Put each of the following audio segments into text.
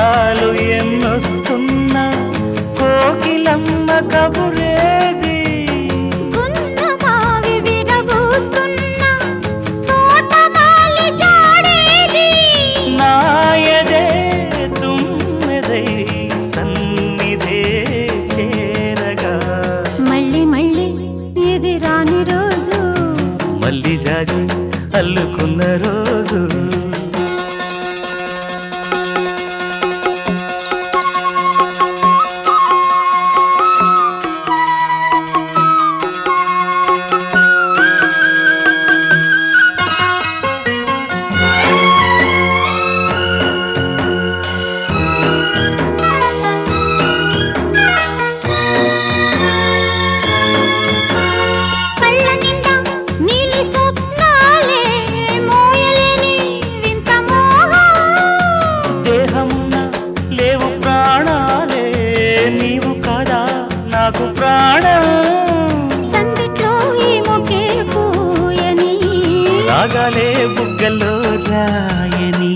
రాగాలు ఎన్నొస్తున్నా కోకిలమ్మ కబురేది నాయదే తుమ్మెదై సన్నిధే చేరగా మళ్ళీ మళ్ళీ ఇది రాని రోజు మళ్ళీ జాజి అల్లుకున్న రోజు నాకు ప్రాణం సందిట్లో ఈ మొకే పూయని రాగాలే బుగ్గల్లో రాయని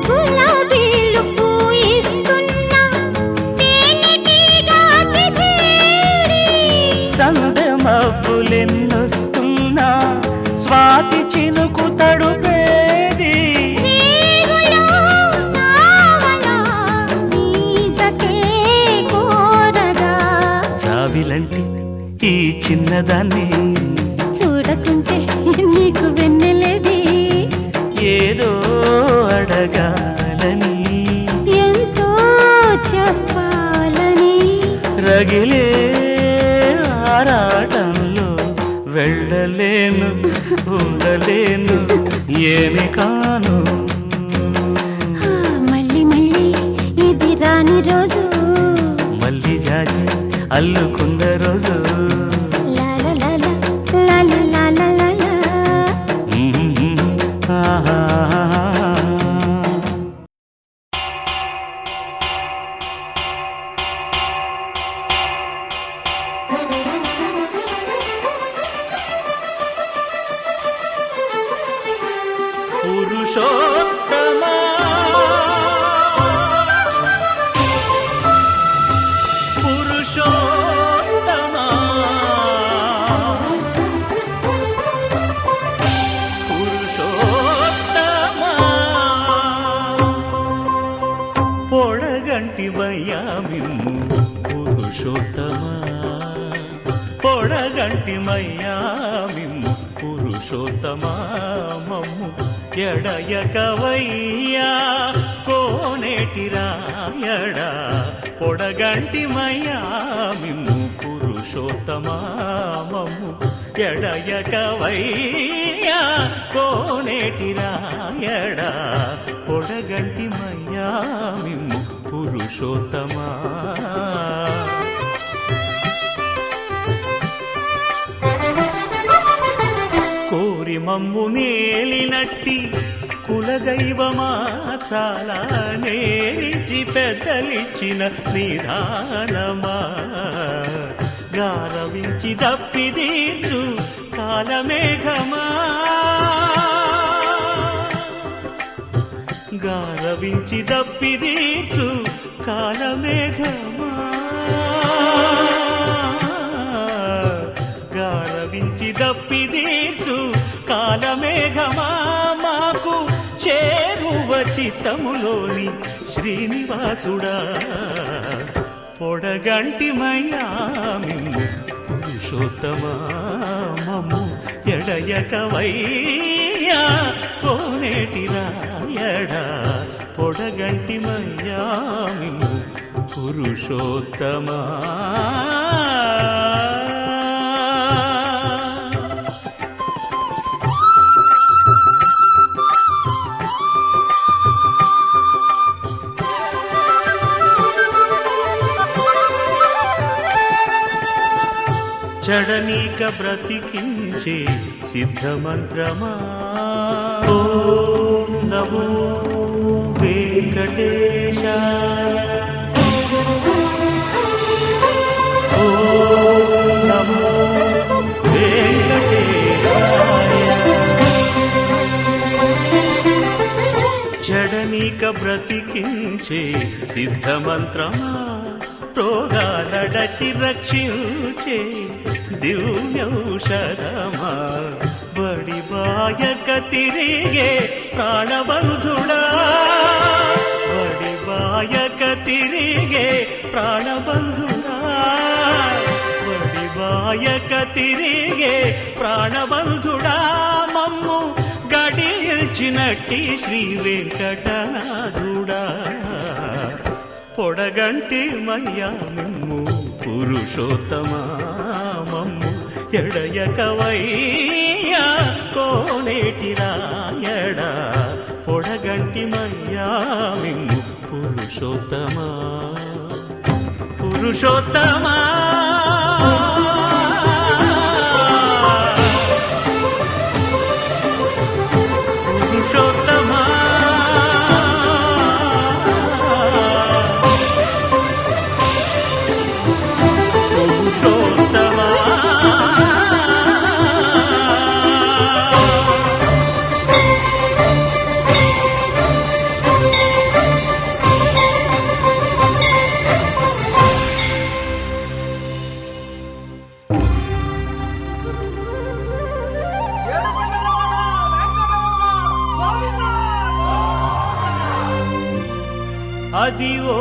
గులాబీలు పూయిస్తున్నా సందె మబ్బులెన్నొస్తున్నా స్వాతి చినుకు తడుపేది జాబిలంటి ఈ చిన్నదాన్ని చూడకుంటే నీకు వెన్నెలేది ఏదో అడగాలని ఎంతో చెప్పాలని రగిలే ఆరాటంలో వెళ్ళలేను ఉండలేను ఏమి కాను మళ్ళీ మళ్ళీ ఇది రాని రోజు మళ్ళీ జాజి అల్లుకున్న రోజు లాల లాల లాల లాల లాల ఆహా పురుషోత్తమా పురుషోత్తమా పురుషోత్తమా పొడగంటి మయ్యామిమ్ము పురుషోత్తమా పొడగంటి మయ్యామిమ్ము పురుషోత్తమా మమ్ము ఎడయకవయ్యా కోనేటి రాయడా పొడగంటి మయ్యామిమ్ము పురుషోత్తమా మమ్ము ఎడయకవయ్యా కోనేటి రాయడా పొడగంటి మయ్యామిమ్ము పురుషోత్తమా కోరి మమ్ము నేలినట్టి కులదైవమా చాలా నేరించి పెద్దలిచ్చిన నిదానమా గారవించి దప్పిదీర్చు కాలమేఘమా గారవించి దప్పిదీర్చు కాలమేఘమా గారవించి దప్పిదీర్చు కాలమేఘమా మాకు చేరువ చిత్తములోని శ్రీనివాసుడా పొడగంటి మయ్యామిమ్ము పురుషోత్తమా మమ్ము ఎడయకవయ్యా కోనేటి రాయడా పొడగంటి మయ్యామిమ్ము పురుషోత్తమా చడనీక బ్రతికించే సిద్ధమంత్రమా ఓం నమో వెంకటేశాయ ఓం నమో వెంకటేశాయ చడనీక బ్రతికి బ్రతికించే సిద్ధమంత్రమా రోగాలడచి రక్షించే దివ్యౌషధమా బడి బాయక తిరిగే ప్రాణబంధుడా బడి బాయక తిరిగే ప్రాణబంధుడా బడి బాయక తిరిగే ప్రాణబంధుడా మమ్ము గడిచినట్టి శ్రీ వెంకటనాథుడా పొడగంటి మయ్యా మిమ్ము పురుషోత్తమా మమ్ము ఎడయకవయ్యా కోనేటి రాయడా పొడగంటి మయ్యా మిమ్ము పురుషోత్తమా పురుషోత్తమా పురుషోత్తమా అదివో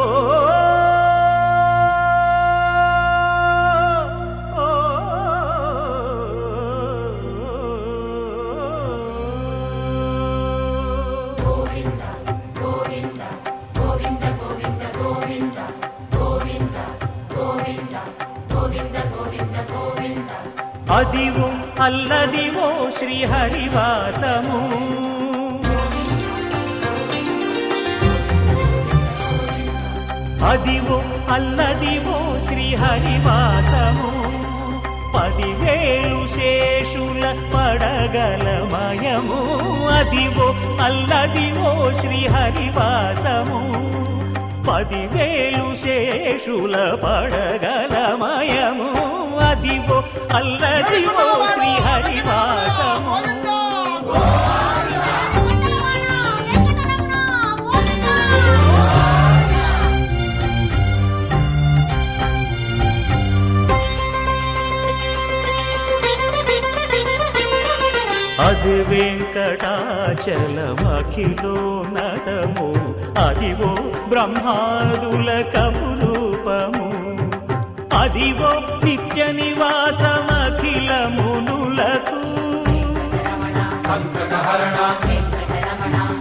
అదివో అల్లదివో శ్రీహరివాసము అదివో అల్లదివో శ్రీహరివాసము 10,000 శేషుల పడగలమయము అదివో అల్లదివో శ్రీహరివాసము 10,000 శేషుల పడగలమయము అదివో అల్లదివో శ్రీహరివాసము అది వెంకటాచలమఖిలో నటము అదివో బ్రహ్మాదుల కపురూపము అదివో నిత్య నివాసమఖిల మునులకు సంకటహరణ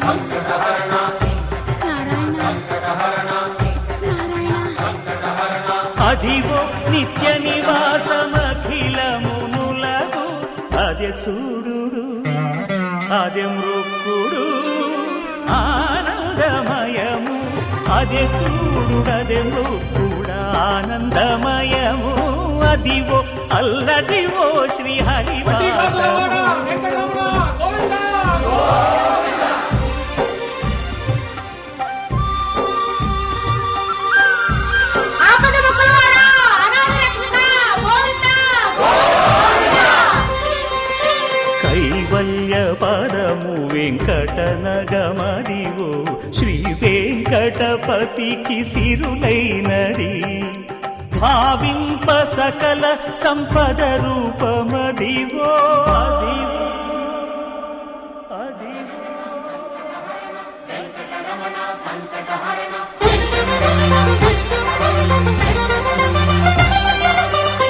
సంకటహరణ సంకటహరణ అదివో నిత్య నివాసమఖిల మునులకు అదే చూడు అదే మృక్కుడు ఆనందమయము అదే చూడు అదే మృక్కుడు ఆనందమయము అదివో అల్లదివో శ్రీహరివాసము కైవల్య పరము వెంకటనగమదివో శ్రీ వెంకటపతికి సిరులైనది భావింప సకల సంపద రూపమదివో అదివో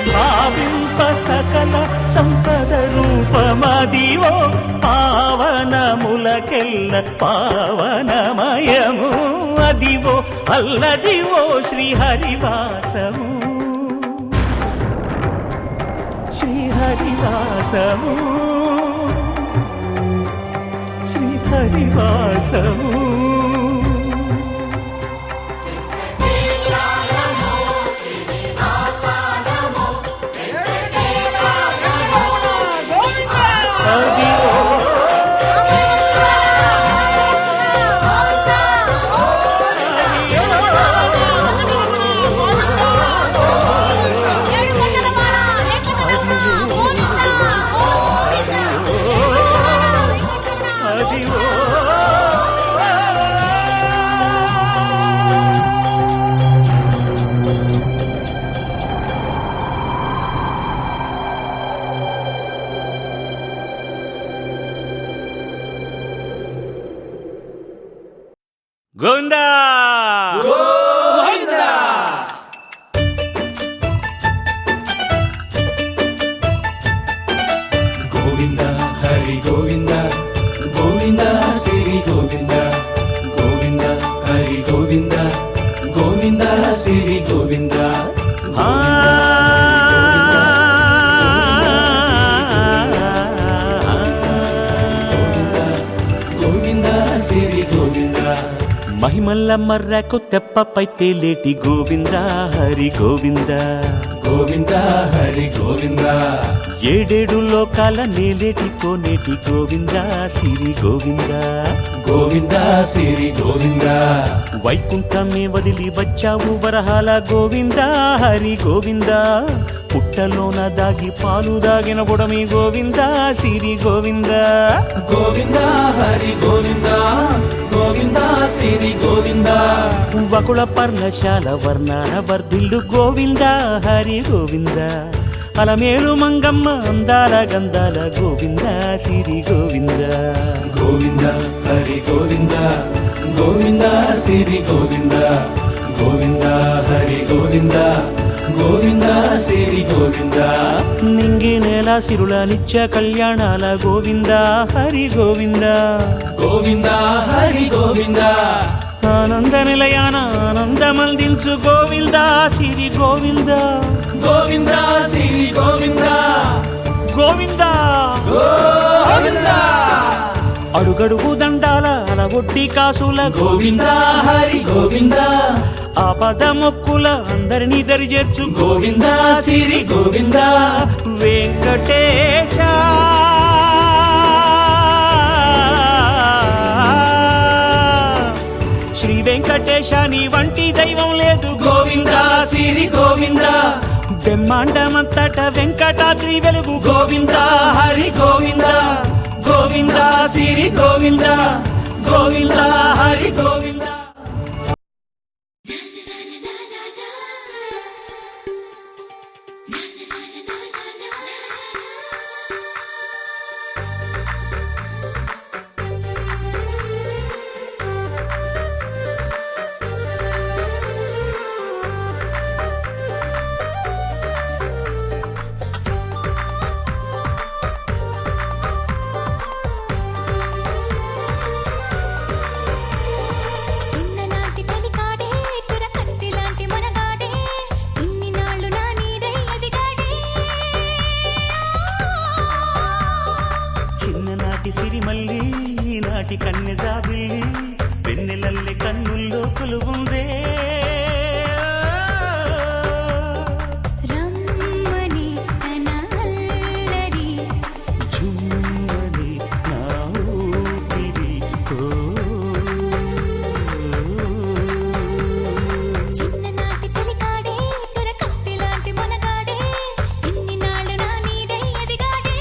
భావింప సకల సంపద రూపమదివో పావనములకెల్ల పావనమయము అదివో అల్లదివో శ్రీహరివాసము శ్రీహరివాసము శ్రీహరివాసము మర్రకు తెప్పపై తేలేటి గోవింద హరి గోవింద గోవింద హరి గోవింద ఏడేడు లోకాల నేలేటి కోనేటి గోవింద సిరి గోవింద గోవింద సిరి గోవింద వైకుంఠమే వదిలి వచ్చావు వరహాల గోవింద హరి గోవింద పుట్టలోన దాగి పాలు దాగిన బుడమి గోవింద సిరి గోవింద గోవింద హరి గోవింద గోవింద సిరి గోవింద వకుళ పర్ణశాల వర్ణాన వర్ధిల్లు గోవింద హరి గోవింద అలమేలు మంగమ్మ అందాల గంధాల గోవింద సిరి గోవింద గోవింద హరి గోవింద గోవింద సిరి గోవింద గోవింద హరి గోవింద గోవింద సిరి గోవింద నింగి నేల సిరుల నిత్య కళ్యాణాల గోవింద హరి గోవింద గోవింద హరి గోవింద ఆనంద నిలయాన ఆనందమందించు గోవింద సిరి గోవింద గోవింద సిరి గోవింద గోవింద గోవింద అడుగడుగు దండాల అలగొట్టి కాసుల గోవింద హరి గోవింద ఆపద మొక్కుల అందరినీ దరిచేర్చు గోవింద సిరి గోవింద వెంకటేశ శ్రీ వెంకటేశ నీ వంటి దైవం లేదు గోవింద సిరి గోవింద బ్రహ్మాండమంతట వెంకటాద్రి వెలుగు గోవింద హరి గోవింద గోవింద సిరి గోవింద గోవింద హరి గోవింద చిన్ననాటి చలికాడే చురకత్తి లాంటి మనగాడే ఇన్ని నాళ్ళు నా నీడై ఎదిగాడే చిన్ననాటి సిరిమల్లి ఈనాటి కన్నె జాబిల్లి వెన్నెలల్లె కన్నుల్లో కొలువుందే రమ్మని తన అల్లరి జుమ్మని నా ఊపిరి చిన్ననాటి చలికాడే చురకత్తి లాంటి మనగాడే ఇన్ని నాళ్ళు నా నీడై ఎదిగాడే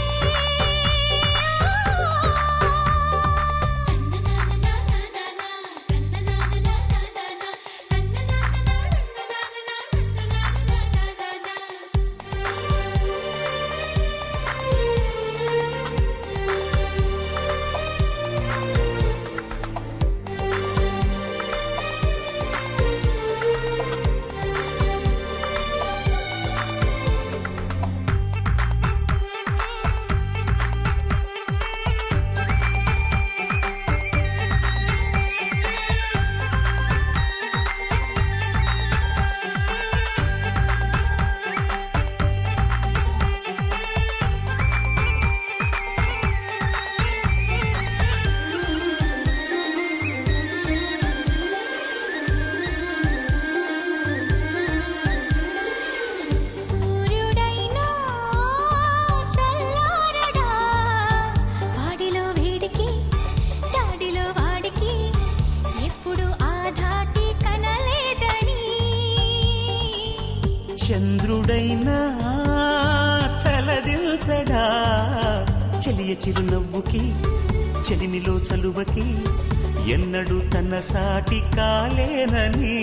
సూర్యుడైనా చల్లారడా వాడిలో వేడికి దాడిలో వాడికి ఎప్పుడు ఆ ధాటి కనలేదని చంద్రుడైనా తలదిల్చడా చెలియ చిరునవ్వుకి చెలిమిలో చలువకి ఎన్నడూ తన సాటి కాలేనని